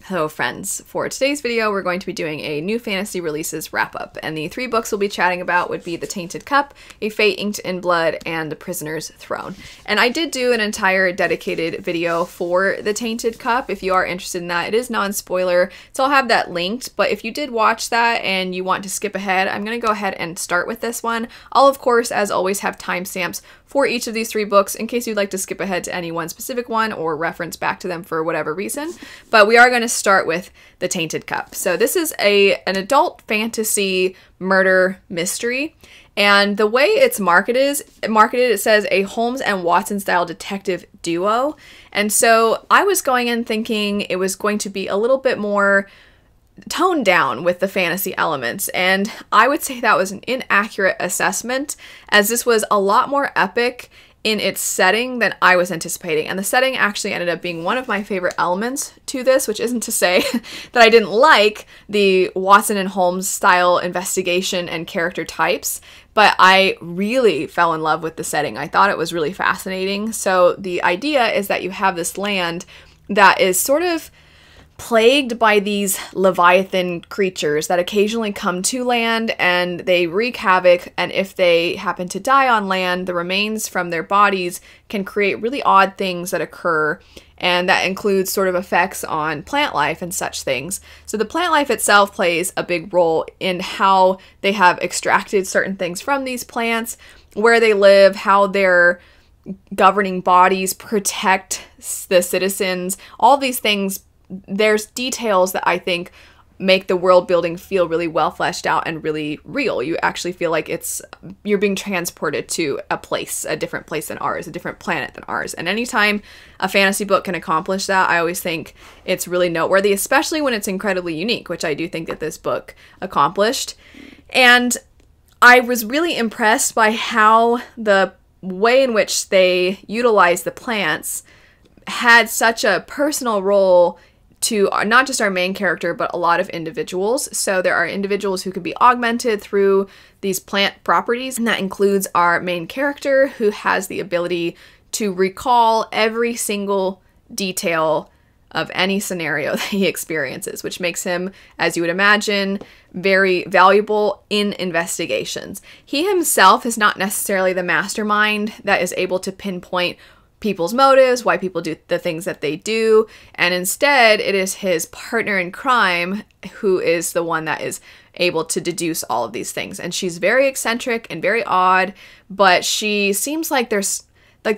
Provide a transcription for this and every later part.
Hello friends, for today's video we're going to be doing a new fantasy releases wrap-up, and the 3 books we'll be chatting about would be The Tainted Cup, A Fate Inked in Blood, and The Prisoner's Throne. And I did do an entire dedicated video for The Tainted Cup. If you are interested in that, it is non-spoiler, so I'll have that linked, but if you did watch that and you want to skip ahead, I'm going to go ahead and start with this one. I'll of course, as always, have timestamps for each of these 3 books in case you'd like to skip ahead to any one specific one or reference back to them for whatever reason. But we are going to start with The Tainted Cup. So this is an adult fantasy murder mystery, and the way it's marketed, it says a Holmes and Watson style detective duo. And so I was going in thinking it was going to be a little bit more toned down with the fantasy elements, and I would say that was an inaccurate assessment, as this was a lot more epic in its setting than I was anticipating. And the setting actually ended up being one of my favorite elements to this, which isn't to say that I didn't like the Watson and Holmes style investigation and character types, but I really fell in love with the setting. I thought it was really fascinating. So the idea is that you have this land that is sort of plagued by these leviathan creatures that occasionally come to land and they wreak havoc, and if they happen to die on land, the remains from their bodies can create really odd things that occur, and that includes sort of effects on plant life and such things. So the plant life itself plays a big role in how they have extracted certain things from these plants, where they live, how their governing bodies protect the citizens, all these things. There's details that I think make the world building feel really well fleshed out and really real. You actually feel like you're being transported to a different place than ours, a different planet than ours. And anytime a fantasy book can accomplish that, I always think it's really noteworthy, especially when it's incredibly unique, which I do think that this book accomplished. And I was really impressed by how the way in which they utilized the plants had such a personal role to not just our main character, but a lot of individuals. So there are individuals who can be augmented through these plant properties, and that includes our main character, who has the ability to recall every single detail of any scenario that he experiences, which makes him, as you would imagine, very valuable in investigations. He himself is not necessarily the mastermind that is able to pinpoint people's motives, why people do the things that they do, and instead it is his partner in crime who is the one that is able to deduce all of these things. And she's very eccentric and very odd, but she seems like there's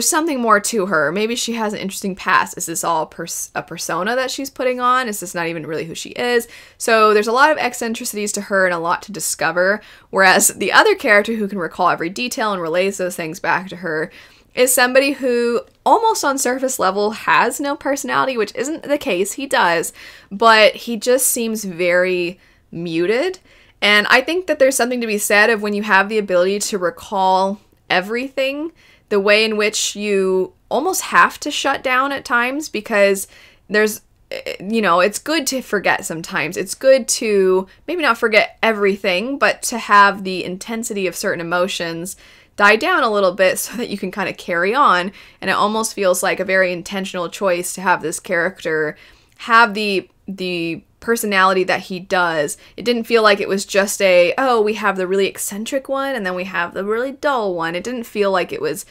something more to her. Maybe she has an interesting past. Is this all a persona that she's putting on? Is this not even really who she is? So there's a lot of eccentricities to her and a lot to discover, whereas the other character who can recall every detail and relays those things back to her is somebody who almost on surface level has no personality, which isn't the case. He does, but he just seems very muted. And I think that there's something to be said of when you have the ability to recall everything, the way in which you almost have to shut down at times, because there's, it's good to forget sometimes. It's good to maybe not forget everything, but to have the intensity of certain emotions die down a little bit so that you can kind of carry on. And it almost feels like a very intentional choice to have this character have the personality that he does. It didn't feel like it was just we have the really eccentric one and then we have the really dull one. It didn't feel like it was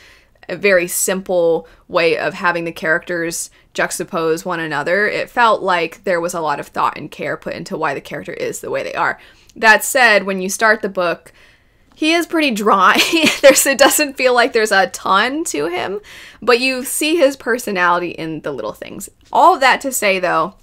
a very simple way of having the characters juxtapose one another. It felt like there was a lot of thought and care put into why the character is the way they are. That said, when you start the book, he is pretty dry. It doesn't feel like there's a ton to him, but you see his personality in the little things. All of that to say, though,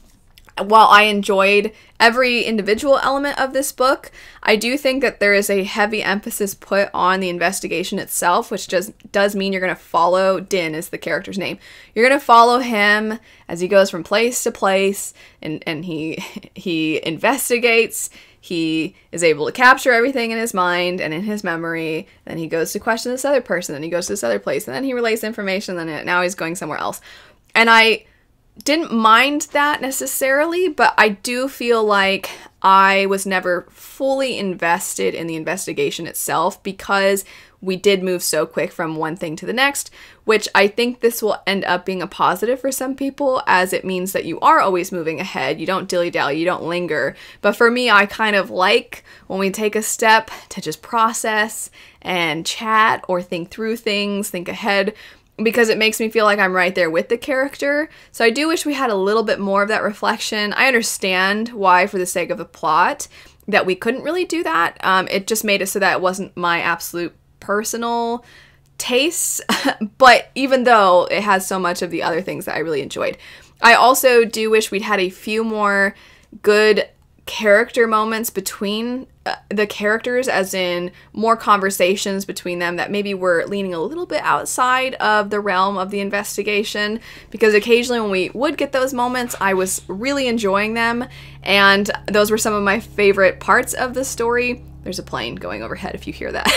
while I enjoyed every individual element of this book, I do think that there is a heavy emphasis put on the investigation itself, which just does mean you're going to follow Din, is the character's name. You're going to follow him as he goes from place to place, and he investigates. He is able to capture everything in his mind and in his memory. Then he goes to question this other person, then he goes to this other place, and then he relays information, and then now he's going somewhere else. And I didn't mind that necessarily, but I do feel like I was never fully invested in the investigation itself because we did move so quick from one thing to the next, which I think this will end up being a positive for some people, as it means that you are always moving ahead. You don't dilly-dally, you don't linger. But for me, I kind of like when we take a step to just process and chat or think through things, think ahead, because it makes me feel like I'm right there with the character. So I do wish we had a little bit more of that reflection. I understand why, for the sake of the plot, that we couldn't really do that. It just made it so that it wasn't my absolute personal tastes, but even though it has so much of the other things that I really enjoyed. I also do wish we'd had a few more good character moments between the characters, as in more conversations between them that maybe were leaning a little bit outside of the realm of the investigation, because occasionally when we would get those moments, I was really enjoying them, and those were some of my favorite parts of the story. There's a plane going overhead if you hear that.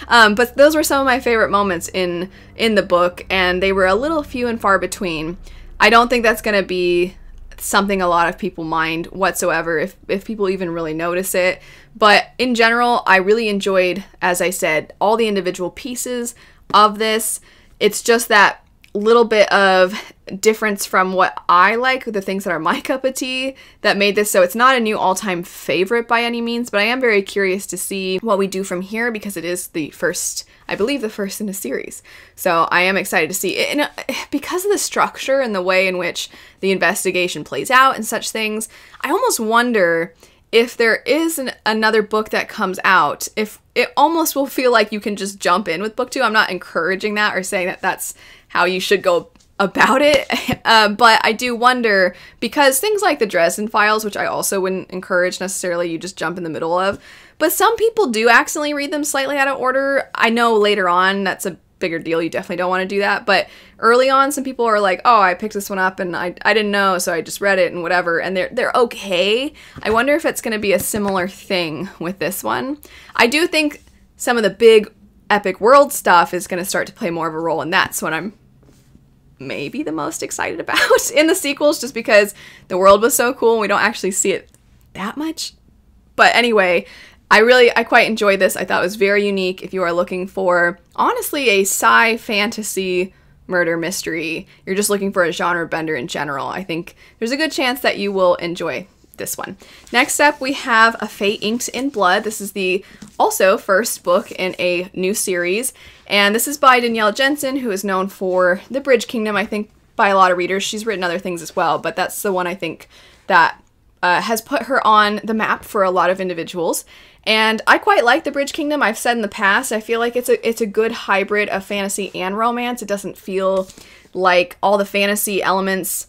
But those were some of my favorite moments in the book, and they were a little few and far between. I don't think that's going to be something a lot of people mind whatsoever, if people even really notice it. But in general, I really enjoyed, as I said, all the individual pieces of this. It's just that little bit of difference from what I like, the things that are my cup of tea, that made this so it's not a new all-time favorite by any means, but I am very curious to see what we do from here, because it is the first, I believe, the first in a series. So I am excited to see it. And because of the structure and the way in which the investigation plays out and such things, I almost wonder if there is another book that comes out, if it almost will feel like you can just jump in with book 2. I'm not encouraging that or saying that that's how you should go about it, but I do wonder, because things like the Dresden Files, which I also wouldn't encourage necessarily you just jump in the middle of, but some people do accidentally read them slightly out of order. I know later on that's a bigger deal, you definitely don't want to do that, but early on some people are like, oh, I picked this one up and I didn't know, so I just read it and whatever, and they're okay. I wonder if it's going to be a similar thing with this one. I do think some of the big epic world stuff is going to start to play more of a role, and that's what I'm maybe the most excited about in the sequels, just because the world was so cool and we don't actually see it that much. But anyway, I quite enjoyed this. I thought it was very unique. If you are looking for, honestly, a sci fantasy murder mystery, you're just looking for a genre bender in general, I think there's a good chance that you will enjoy this one. Next up, we have A Fate Inked in Blood. This is the also first book in a new series, and this is by Danielle Jensen, who is known for The Bridge Kingdom, I think, by a lot of readers. She's written other things as well, but that's the one I think that has put her on the map for a lot of individuals. And I quite like The Bridge Kingdom. I've said in the past, I feel like it's a good hybrid of fantasy and romance. It doesn't feel like all the fantasy elements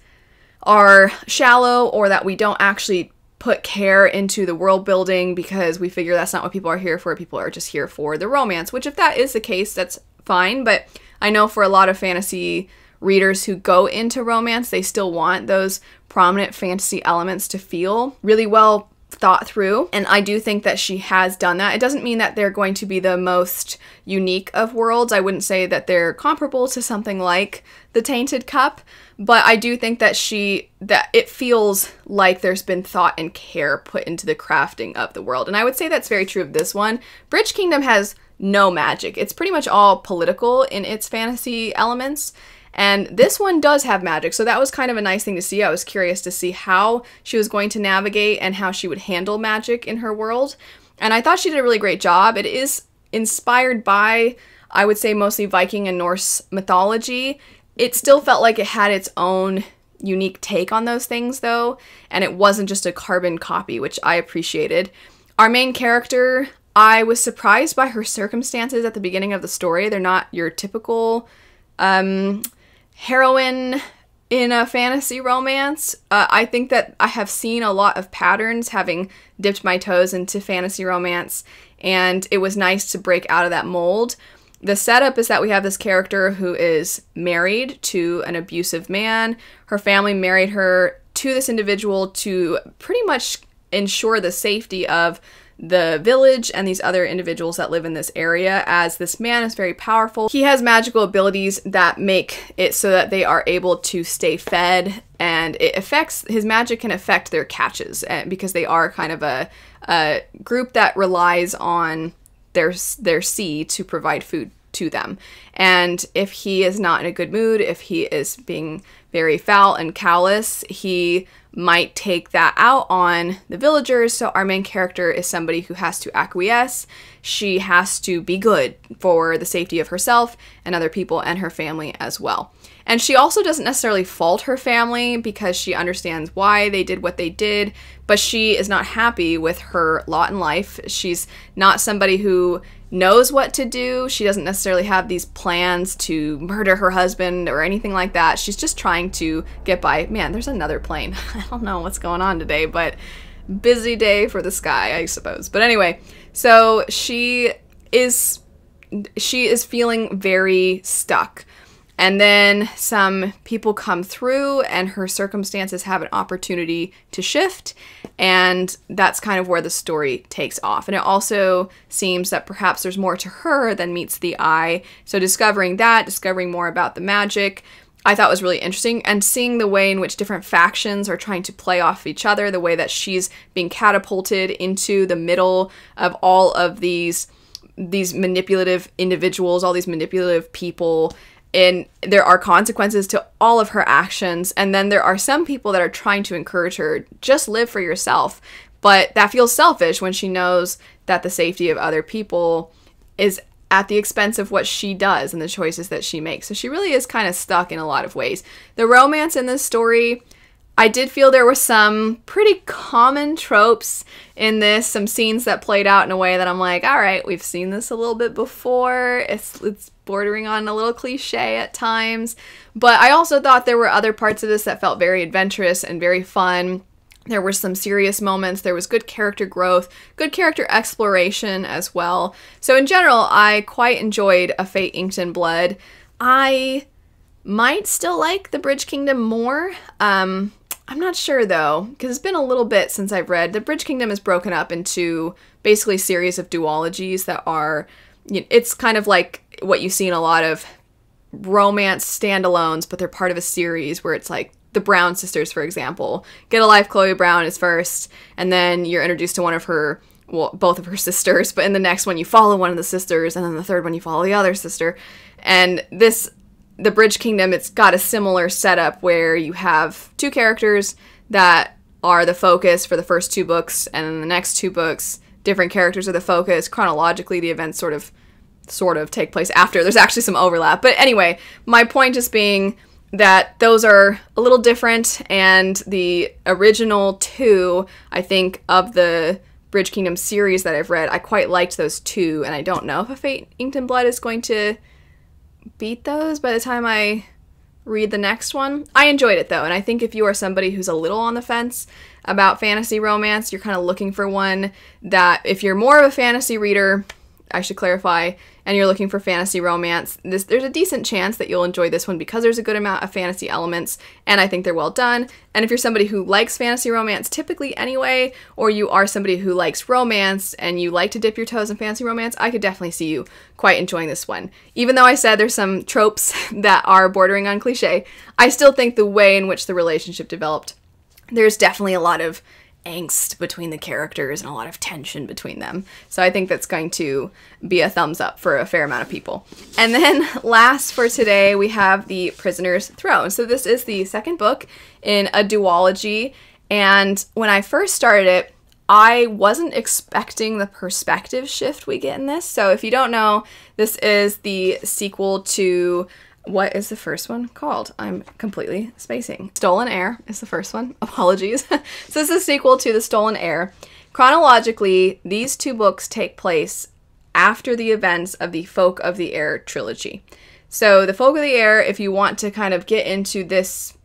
are shallow, or that we don't actually put care into the world building because we figure that's not what people are here for. People are just here for the romance, which if that is the case, that's fine. But I know for a lot of fantasy readers who go into romance, they still want those prominent fantasy elements to feel really well thought through, and I do think that she has done that. It doesn't mean that they're going to be the most unique of worlds. I wouldn't say that they're comparable to something like the Tainted Cup, but I do think that that it feels like there's been thought and care put into the crafting of the world, and I would say that's very true of this one. Bridge Kingdom has no magic. It's pretty much all political in its fantasy elements, and this one does have magic, so that was kind of a nice thing to see. I was curious to see how she was going to navigate and how she would handle magic in her world, and I thought she did a really great job. It is inspired by, I would say, mostly Viking and Norse mythology. It still felt like it had its own unique take on those things, though, and it wasn't just a carbon copy, which I appreciated. Our main character, I was surprised by her circumstances at the beginning of the story. They're not your typical heroine in a fantasy romance. I think that I have seen a lot of patterns having dipped my toes into fantasy romance, and it was nice to break out of that mold. The setup is that we have this character who is married to an abusive man. Her family married her to this individual to pretty much ensure the safety of the village and these other individuals that live in this area, as this man is very powerful. He has magical abilities that make it so that they are able to stay fed, and his magic can affect their catches, because they are kind of a group that relies on their sea to provide food to them. And if he is not in a good mood, if he is being very foul and callous, he might take that out on the villagers. So our main character is somebody who has to acquiesce. She has to be good for the safety of herself and other people and her family as well. And she also doesn't necessarily fault her family, because she understands why they did what they did, but she is not happy with her lot in life. She's not somebody who knows what to do. She doesn't necessarily have these plans to murder her husband or anything like that. She's just trying to get by. Man, there's another plane. I don't know what's going on today, but busy day for the sky, I suppose. But anyway, so she is feeling very stuck. And then some people come through and her circumstances have an opportunity to shift, and that's kind of where the story takes off. And it also seems that perhaps there's more to her than meets the eye. So discovering more about the magic, I thought was really interesting, and seeing the way in which different factions are trying to play off each other, the way that she's being catapulted into the middle of all of these manipulative individuals, all these manipulative people. And there are consequences to all of her actions. And then there are some people that are trying to encourage her, just live for yourself. But that feels selfish when she knows that the safety of other people is at the expense of what she does and the choices that she makes. So she really is kind of stuck in a lot of ways. The romance in this story, I did feel there were some pretty common tropes in this, some scenes that played out in a way that I'm like, all right, we've seen this a little bit before. It's bordering on a little cliche at times. But I also thought there were other parts of this that felt very adventurous and very fun. There were some serious moments. There was good character growth, good character exploration as well. So in general, I quite enjoyed A Fate Inked in Blood. I might still like The Bridge Kingdom more. I'm not sure though, because it's been a little bit since I've read. The Bridge Kingdom is broken up into basically a series of duologies that are, it's kind of like what you see in a lot of romance standalones, but they're part of a series where it's like the Brown sisters, for example. Get a Life, Chloe Brown is first, and then you're introduced to one of her, well, both of her sisters, but in the next one you follow one of the sisters, and then the third one you follow the other sister. And The Bridge Kingdom, it's got a similar setup where you have two characters that are the focus for the first two books, and in the next two books, different characters are the focus. Chronologically, the events sort of take place after. There's actually some overlap. But anyway, my point just being that those are a little different, and the original two, I think, of the Bridge Kingdom series that I've read, I quite liked those two, and I don't know if A Fate Inked in Blood is going to beat those by the time I read the next one. I enjoyed it though, and I think if you are somebody who's a little on the fence about fantasy romance, you're kind of looking for one that, if you're more of a fantasy reader, I should clarify, and you're looking for fantasy romance, there's a decent chance that you'll enjoy this one because there's a good amount of fantasy elements, and I think they're well done. And if you're somebody who likes fantasy romance typically anyway, or you are somebody who likes romance and you like to dip your toes in fantasy romance, I could definitely see you quite enjoying this one. Even though I said there's some tropes that are bordering on cliche, I still think the way in which the relationship developed, there's definitely a lot of angst between the characters and a lot of tension between them. So I think that's going to be a thumbs up for a fair amount of people. And then last for today, we have The Prisoner's Throne. So this is the second book in a duology. And when I first started it, I wasn't expecting the perspective shift we get in this. So if you don't know, this is the sequel to, what is the first one called? I'm completely spacing. Stolen Heir is the first one. Apologies. So this is a sequel to The Stolen Heir. Chronologically, these two books take place after the events of the Folk of the Air trilogy. So the Folk of the Air, if you want to kind of get into this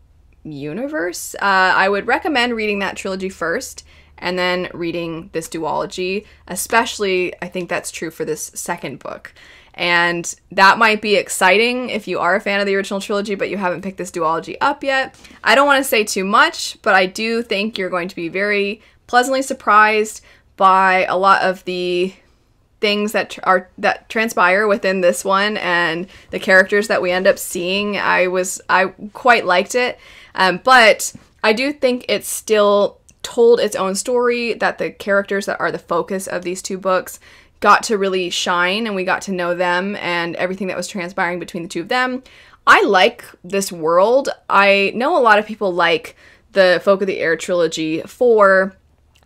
universe, I would recommend reading that trilogy first and then reading this duology. Especially, I think that's true for this second book. And that might be exciting if you are a fan of the original trilogy, but you haven't picked this duology up yet. I don't want to say too much, but I do think you're going to be very pleasantly surprised by a lot of the things that transpire within this one and the characters that we end up seeing. I quite liked it, but I do think it's still told its own story, that the characters that are the focus of these two books got to really shine, and we got to know them and everything that was transpiring between the two of them. I like this world. I know a lot of people like the Folk of the Air trilogy for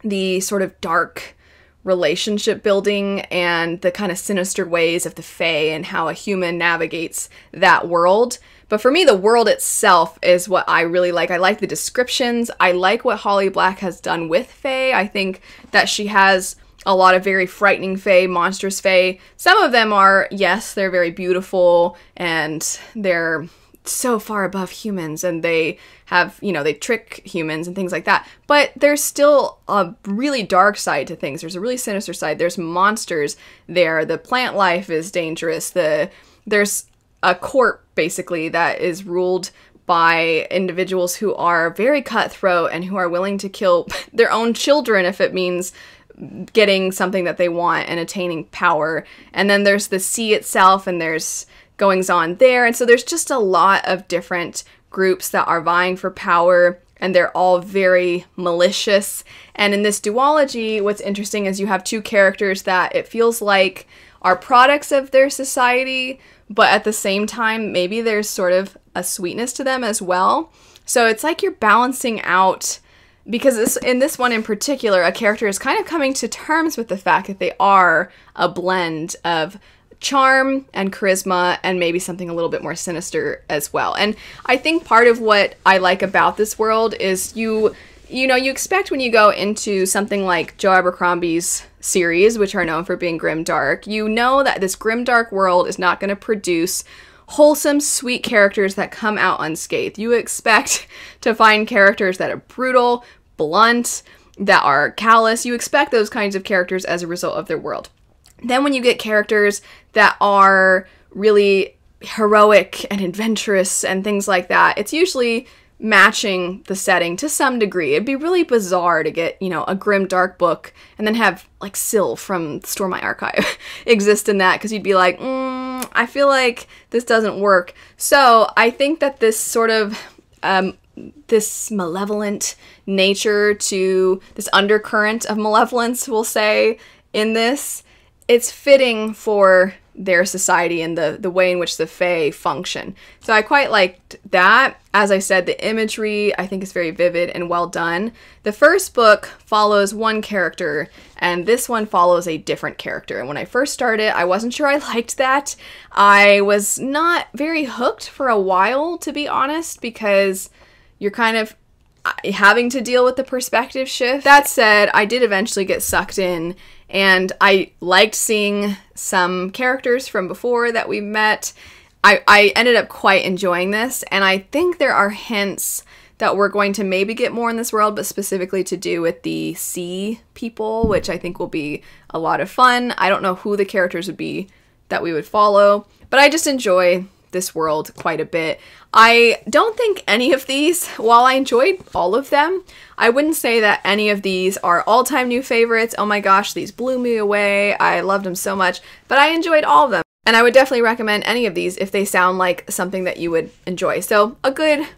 the sort of dark relationship building and the kind of sinister ways of the Fae and how a human navigates that world. But for me, the world itself is what I really like. I like the descriptions. I like what Holly Black has done with Fae. I think that she has a lot of very frightening Fae, monstrous Fae. Some of them are, yes, they're very beautiful and they're so far above humans, and they have, you know, they trick humans and things like that. But there's still a really dark side to things. There's a really sinister side. There's monsters there. The plant life is dangerous. There's a court, basically, that is ruled by individuals who are very cutthroat and who are willing to kill their own children if it means getting something that they want and attaining power. And then there's the sea itself, and there's goings on there. And so there's just a lot of different groups that are vying for power, and they're all very malicious. And in this duology, what's interesting is you have two characters that it feels like are products of their society, but at the same time, maybe there's sort of a sweetness to them as well. So it's like you're balancing out, because in this one in particular, a character is kind of coming to terms with the fact that they are a blend of charm and charisma and maybe something a little bit more sinister as well. And I think part of what I like about this world is you expect when you go into something like Joe Abercrombie's series, which are known for being grimdark, you know that this grimdark world is not going to produce wholesome, sweet characters that come out unscathed. You expect to find characters that are brutal, blunt, that are callous. You expect those kinds of characters as a result of their world. Then when you get characters that are really heroic and adventurous and things like that, it's usually matching the setting to some degree. It'd be really bizarre to get, a grim dark book and then have like Syl from Store My Archive exist in that, because you'd be like, I feel like this doesn't work. So I think that this sort of this malevolent nature to this undercurrent of malevolence, we'll say, in this, it's fitting for their society and the way in which the Fae function. So I quite liked that. As I said, the imagery I think is very vivid and well done. The first book follows one character, and this one follows a different character. And when I first started, I wasn't sure I liked that. I was not very hooked for a while, to be honest, because you're kind of having to deal with the perspective shift. That said, I did eventually get sucked in, and I liked seeing some characters from before that we met. I ended up quite enjoying this, and I think there are hints that we're going to maybe get more in this world, but specifically to do with the sea people, which I think will be a lot of fun. I don't know who the characters would be that we would follow, but I just enjoy this world quite a bit. I don't think any of these, while I enjoyed all of them, I wouldn't say that any of these are all-time new favorites. Oh my gosh, these blew me away. I loved them so much, but I enjoyed all of them. And I would definitely recommend any of these if they sound like something that you would enjoy. So a good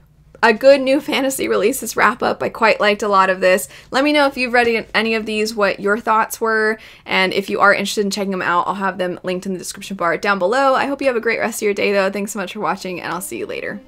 new fantasy releases wrap up. I quite liked a lot of this. Let me know if you've read any of these, what your thoughts were, and if you are interested in checking them out, I'll have them linked in the description bar down below. I hope you have a great rest of your day though. Thanks so much for watching, and I'll see you later.